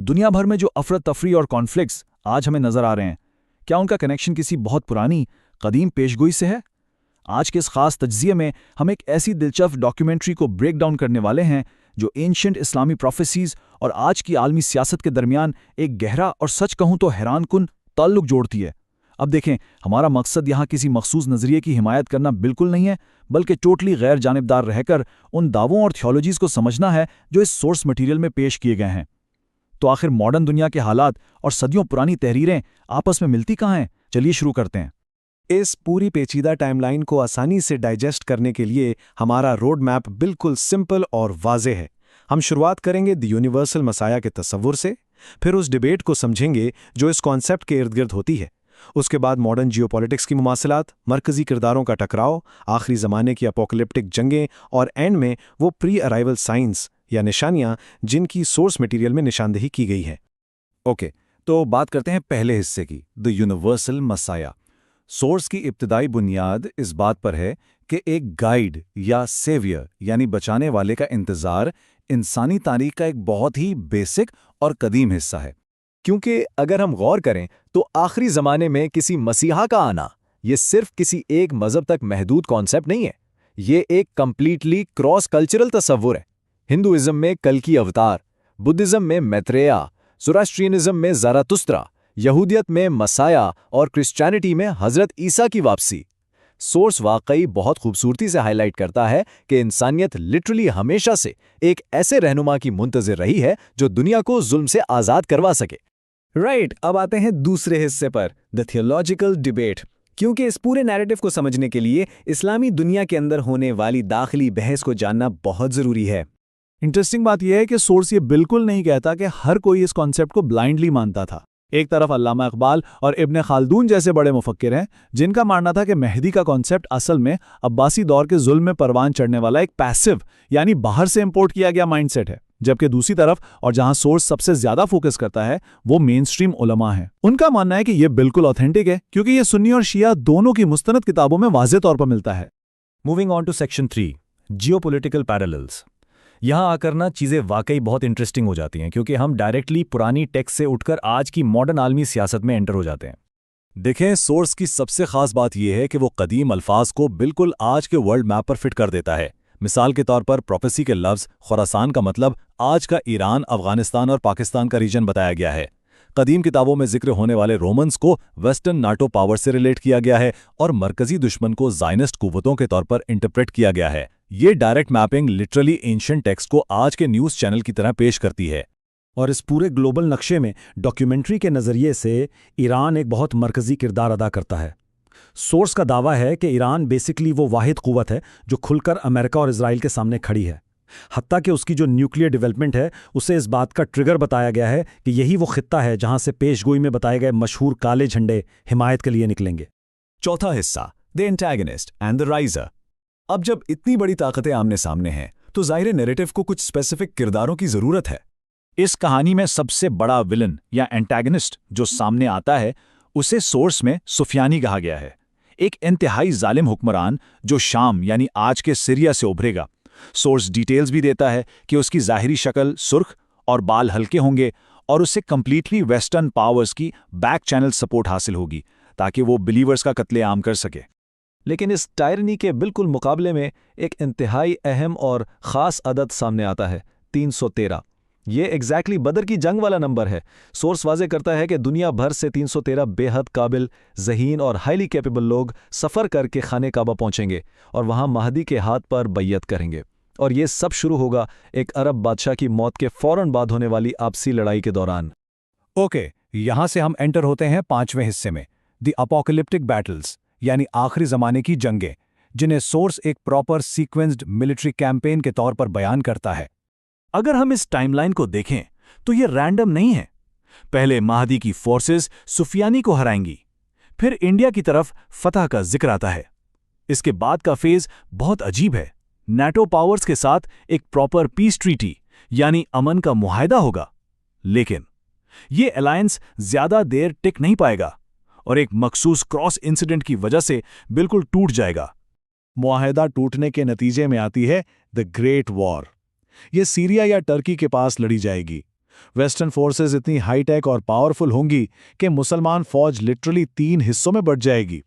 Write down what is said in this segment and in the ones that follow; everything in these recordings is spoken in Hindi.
दुनिया भर में जो अफरा तफरी और कॉन्फ्लिक्ट्स आज हमें नजर आ रहे हैं, क्या उनका कनेक्शन किसी बहुत पुरानी कदीम पेशगोई से है? आज के इस खास तज्जिए में हम एक ऐसी दिलचस्प डॉक्यूमेंट्री को ब्रेक डाउन करने वाले हैं जो एंशिएंट इस्लामी प्रोफेसीज और आज की आलमी सियासत के दरमियान एक गहरा और सच कहूं तो हैरानकुन ताल्लुक जोड़ती है। अब देखें, हमारा मकसद यहाँ किसी मखसूस नज़रिए की हिमायत करना बिल्कुल नहीं है, बल्कि टोटली गैर जानिबदार रहकर उन दावों और थियोलॉजीज़ को समझना है जो इस सोर्स मटेरियल में पेश किए गए हैं। तो आखिर मॉडर्न दुनिया के हालात और सदियों पुरानी तहरीरें आपस में मिलती कहाँ हैं? चलिए शुरू करते हैं। इस पूरी पेचीदा टाइमलाइन को आसानी से डाइजेस्ट करने के लिए हमारा रोड मैप बिल्कुल सिंपल और वाज़ेह है। हम शुरुआत करेंगे द यूनिवर्सल मसाया के तस्वुर से, फिर उस डिबेट को समझेंगे जो इस कॉन्सेप्ट के इर्द गिर्द होती है। उसके बाद मॉडर्न जियोपॉलिटिक्स की मुमासलात, मरकजी किरदारों का टकराव, आखिरी ज़माने की अपोकलिप्टिक जंगें और एंड में वो प्री अराइवल साइंस या निशानियां जिनकी सोर्स मटेरियल में निशानदेही की गई है। ओके, तो बात करते हैं पहले हिस्से की, द यूनिवर्सल मसाया। सोर्स की इब्तिदाई बुनियाद इस बात पर है कि एक गाइड या सेवियर यानी बचाने वाले का इंतज़ार इंसानी तारीख का एक बहुत ही बेसिक और कदीम हिस्सा है। क्योंकि अगर हम गौर करें तो आखिरी ज़माने में किसी मसीहा का आना ये सिर्फ किसी एक मज़हब तक महदूद कॉन्सेप्ट नहीं है, ये एक कंप्लीटली क्रॉस कल्चरल तस्वुर है। हिंदुइज्म में कल्कि अवतार, बुद्धिज़्म में मैत्रेया, ज़ोरास्ट्रियनिज़्म में ज़रातुस्त्रा, यहूदियत में मसाया और क्रिश्चियनिटी में हज़रत ईसा की वापसी। सोर्स वाकई बहुत खूबसूरती से हाईलाइट करता है कि इंसानियत लिटरली हमेशा से एक ऐसे रहनुमा की मुंतज़िर रही है जो दुनिया को जुल्म से आज़ाद करवा सके। राइट, अब आते हैं दूसरे हिस्से पर, द थियोलॉजिकल डिबेट। क्योंकि इस पूरे नैरेटिव को समझने के लिए इस्लामी दुनिया के अंदर होने वाली दाखिली बहस को जानना बहुत ज़रूरी है। इंटरेस्टिंग बात यह है कि सोर्स ये बिल्कुल नहीं कहता कि हर कोई इस कॉन्सेप्ट को ब्लाइंडली मानता था। एक तरफ अल्लामा इकबाल और इब्न खालदून जैसे बड़े मुफक्किर हैं जिनका मानना था कि मेहदी का कॉन्सेप्ट असल में अब्बासी दौर के जुल्म में परवान चढ़ने वाला एक पैसिव यानी बाहर से इंपोर्ट किया गया माइंडसेट है, जबकि दूसरी तरफ और जहां सोर्स सबसे ज्यादा फोकस करता है वो मेन स्ट्रीम उलमा है। उनका मानना है कि यह बिल्कुल ऑथेंटिक है क्योंकि ये सुन्नी और शिया दोनों की मुस्तनद किताबों में वाज़ेह तौर पर मिलता है। Moving on to section 3, geopolitical parallels. यहाँ आकर ना चीज़ें वाकई बहुत इंटरेस्टिंग हो जाती हैं क्योंकि हम डायरेक्टली पुरानी टेक्स्ट से उठकर आज की मॉडर्न आलमी सियासत में एंटर हो जाते हैं। देखें, सोर्स की सबसे खास बात यह है कि वो कदीम अल्फाज को बिल्कुल आज के वर्ल्ड मैप पर फिट कर देता है। मिसाल के तौर पर प्रोफेसी के लफ्ज़ खुरासान का मतलब आज का ईरान, अफगानिस्तान और पाकिस्तान का रीजन बताया गया है। कदीम किताबों में जिक्र होने वाले रोमन्स को वेस्टर्न नाटो पावर से रिलेट किया गया है और मरकजी दुश्मन को ज़ायनिस्ट कुव्वतों के तौर पर इंटरप्रेट किया गया है। ये direct mapping literally ancient text को आज के न्यूज़ चैनल की तरह पेश करती है। और इस पूरे ग्लोबल नक्शे में डॉक्यूमेंट्री के नज़रिए से ईरान एक बहुत मरकजी किरदार अदा करता है। सोर्स का दावा है कि ईरान बेसिकली वो वाहिद कुव्वत है जो खुलकर अमेरिका और इजराइल के सामने खड़ी है। हत्ता कि उसकी जो न्यूक्लियर डेवलपमेंट है उसे इस बात का ट्रिगर बताया गया है कि यही वो खित्ता है जहां से पेशगोई में बताए गए मशहूर काले झंडे हिमायत के लिए निकलेंगे। चौथा हिस्सा, the antagonist and the riser. अब जब इतनी बड़ी ताकतें आमने सामने हैं तो ज़ाहिर नैरेटिव को कुछ स्पेसिफिक किरदारों की ज़रूरत है। इस कहानी में सबसे बड़ा विलन या एंटागनिस्ट जो सामने आता है उसे सोर्स में सुफियानी कहा गया है। एक इंतहाई जालिम हुक्मरान जो शाम यानी आज के सीरिया से उभरेगा। सोर्स डिटेल्स भी देता है कि उसकी ज़ाहिरी शक्ल सुर्ख और बाल हल्के होंगे और उसे कंप्लीटली वेस्टर्न पावर्स की बैक चैनल सपोर्ट हासिल होगी ताकि वो बिलीवर्स का कत्लेआम कर सके। लेकिन इस टायरनी के बिल्कुल मुकाबले में एक इंतहाई अहम और ख़ास अदद सामने आता है, 313। ये एग्जैक्टली बदर की जंग वाला नंबर है। सोर्स वाज़े करता है कि दुनिया भर से 313 बेहद काबिल, ज़हीन और हाईली कैपेबल लोग सफ़र करके खाने काबा पहुंचेंगे और वहां महदी के हाथ पर बैयत करेंगे। और ये सब शुरू होगा एक अरब बादशाह की मौत के फ़ौरन बाद होने वाली आपसी लड़ाई के दौरान। ओके, यहां से हम एंटर होते हैं 5वें हिस्से में, द अपोकलिप्टिक बैटल्स यानी आखिरी ज़माने की जंगें, जिन्हें सोर्स एक प्रॉपर सीक्वेंस्ड मिलिट्री कैंपेन के तौर पर बयान करता है। अगर हम इस टाइमलाइन को देखें तो यह रैंडम नहीं है। पहले महदी की फोर्सेस सुफियानी को हराएंगी, फिर इंडिया की तरफ फतह का जिक्र आता है। इसके बाद का फेज बहुत अजीब है। नाटो पावर्स के साथ एक प्रॉपर पीस ट्रीटी यानी अमन का मुआहदा होगा, लेकिन ये अलायंस ज्यादा देर टिक नहीं पाएगा और एक मखसूस क्रॉस इंसिडेंट की वजह से बिल्कुल टूट जाएगा। मुआहदा टूटने के नतीजे में आती है द ग्रेट वॉर। यह सीरिया या टर्की के पास लड़ी जाएगी वेस्टर्न फोर्सेस इतनी हाईटेक और पावरफुल होंगी कि मुसलमान फौज लिटरली 3 हिस्सों में बट जाएगी।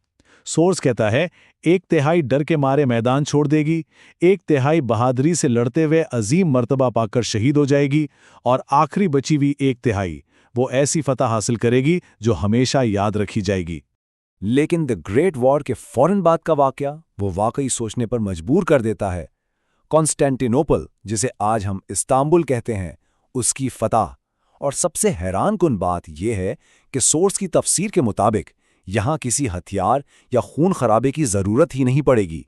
सोर्स कहता है 1/3 डर के मारे मैदान छोड़ देगी, 1/3 बहादुरी से लड़ते हुए अजीम मर्तबा पाकर शहीद हो जाएगी, और आखिरी बची हुई 1/3 वो ऐसी फतह हासिल करेगी जो हमेशा याद रखी जाएगी। लेकिन द ग्रेट वॉर के फौरन बाद का वाकया वो वाकई सोचने पर मजबूर कर देता है। कॉन्स्टेंटिनोपल, जिसे आज हम इस्तांबुल कहते हैं, उसकी फतह। और सबसे हैरानकुन बात यह है कि सोर्स की तफसीर के मुताबिक यहां किसी हथियार या खून खराबे की जरूरत ही नहीं पड़ेगी।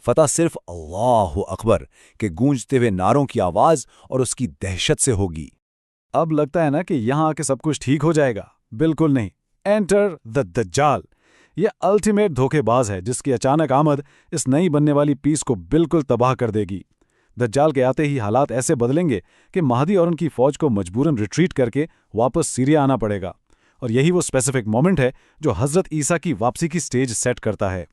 फतह सिर्फ अल्लाहु अकबर के गूंजते हुए नारों की आवाज और उसकी दहशत से होगी। अब लगता है ना कि यहां आके सब कुछ ठीक हो जाएगा। बिल्कुल नहीं। Enter the Dajjal. यह अल्टीमेट धोखेबाज है जिसकी अचानक आमद इस नई बनने वाली पीस को बिल्कुल तबाह कर देगी। दज्जाल के आते ही हालात ऐसे बदलेंगे कि महदी और उनकी फौज को मजबूरन रिट्रीट करके वापस सीरिया आना पड़ेगा। और यही वो स्पेसिफिक मोमेंट है जो हजरत ईसा की वापसी की स्टेज सेट करता है।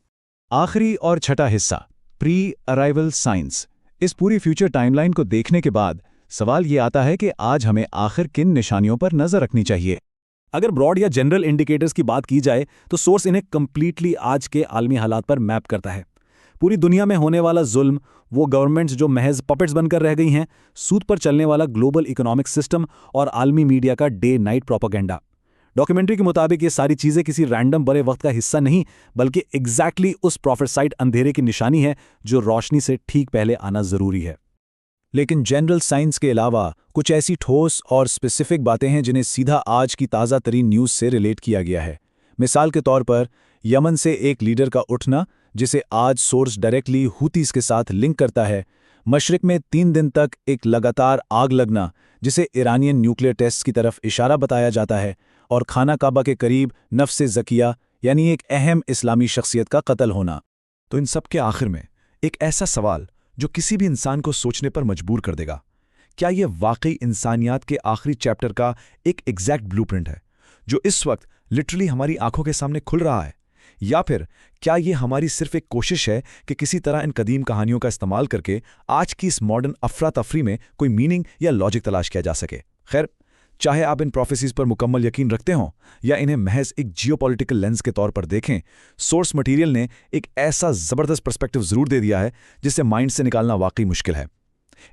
आखिरी और छठा हिस्सा, प्री अराइवल साइंस। इस पूरी फ्यूचर टाइमलाइन को देखने के बाद सवाल ये आता है कि आज हमें आखिर किन निशानियों पर नजर रखनी चाहिए। अगर ब्रॉड या जनरल इंडिकेटर्स की बात की जाए तो सोर्स इन्हें कंप्लीटली आज के आलमी हालात पर मैप करता है। पूरी दुनिया में होने वाला जुल्म, वो गवर्नमेंट्स जो महज पपेट्स बनकर रह गई हैं, सूद पर चलने वाला ग्लोबल इकोनॉमिक सिस्टम और आलमी मीडिया का डे नाइट प्रोपेगेंडा। डॉक्यूमेंट्री के मुताबिक ये सारी चीजें किसी रैंडम बड़े वक्त का हिस्सा नहीं, बल्कि एग्जैक्टली उस प्रोफेसाइड अंधेरे की निशानी है जो रोशनी से ठीक पहले आना जरूरी है। लेकिन जनरल साइंस के अलावा कुछ ऐसी ठोस और स्पेसिफिक बातें हैं जिन्हें सीधा आज की ताज़ा तरीन न्यूज़ से रिलेट किया गया है। मिसाल के तौर पर यमन से एक लीडर का उठना, जिसे आज सोर्स डायरेक्टली हुतीस के साथ लिंक करता है। मशरिक में 3 दिन तक एक लगातार आग लगना, जिसे ईरानियन न्यूक्लियर टेस्ट की तरफ इशारा बताया जाता है। और खाना काबा के करीब नफ्स ज़किया, यानी एक अहम इस्लामी शख्सियत का कत्ल होना। तो इन सब के आखिर में एक ऐसा सवाल जो किसी भी इंसान को सोचने पर मजबूर कर देगा। क्या यह वाकई इंसानियत के आखिरी चैप्टर का एक एग्जैक्ट ब्लूप्रिंट है जो इस वक्त लिटरली हमारी आंखों के सामने खुल रहा है, या फिर क्या यह हमारी सिर्फ एक कोशिश है कि किसी तरह इन कदीम कहानियों का इस्तेमाल करके आज की इस मॉडर्न अफरा तफरी में कोई मीनिंग या लॉजिक तलाश किया जा सके। खैर, चाहे आप इन प्रोफेसीज पर मुकम्मल यकीन रखते हों या इन्हें महज एक जियोपॉलिटिकल लेंस के तौर पर देखें, सोर्स मटेरियल ने एक ऐसा ज़बरदस्त पर्सपेक्टिव ज़रूर दे दिया है जिसे माइंड से निकालना वाकई मुश्किल है।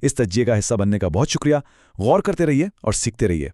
इस तज्जिए का हिस्सा बनने का बहुत शुक्रिया। गौर करते रहिए और सीखते रहिए।